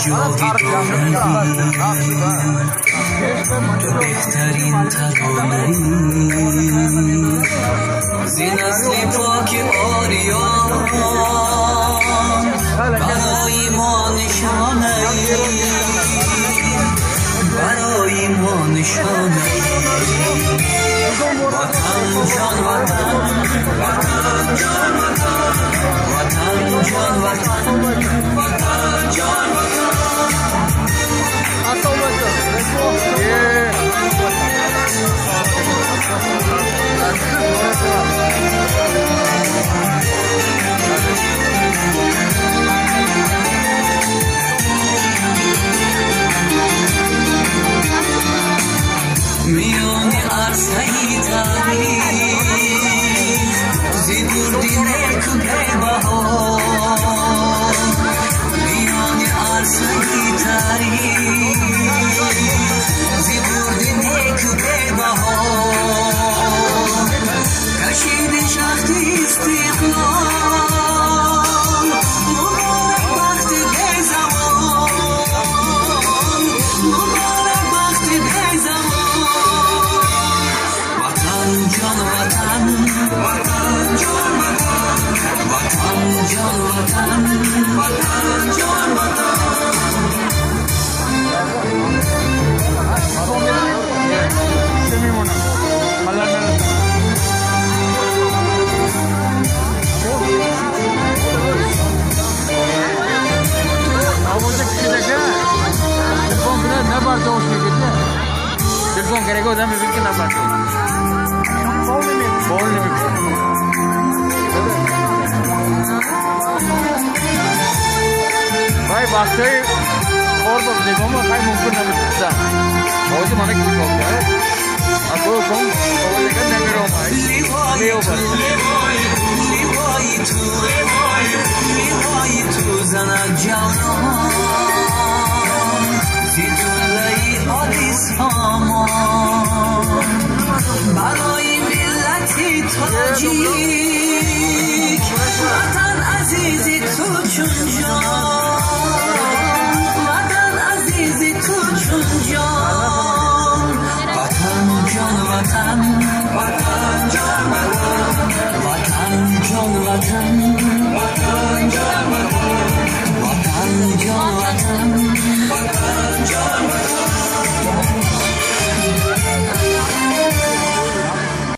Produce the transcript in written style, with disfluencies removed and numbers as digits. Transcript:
جاوی دارمی تو بهترین ترانه‌ای زین اصلی پاک آریان برای ما نشانه‌ای برای ما نشانه‌ای وطن جان وطن وطن جان وطن وطن جان وطن وطن جان میان عرصه‌ی تاریخ زیبوردی نیک بهار میان عرصه‌ی تاریخ زیبوردی نیک بهار کشید شخت استقلال مبارک وقت به زمان مبارک وقت به زمان وطن جان وطن وطن جان وطن وطن جان وطن وطن جان وطن Telefon gerek olsa mümkün namaz. भाई बाकी और तो देखो मैं भाई मुमकिन नहीं मिलता बहुत ही माने की बात है अब वो कौन वो लेकर नहीं रहो भाई ले ऊपर لیوای تو زند جانان زیتولهی آلی سامان برای ملتی تاجیک وطن عزیزی تو چون جان وطن عزیزی تو چون جان وطن جان وطن وطن جان وطن وطن جان وطن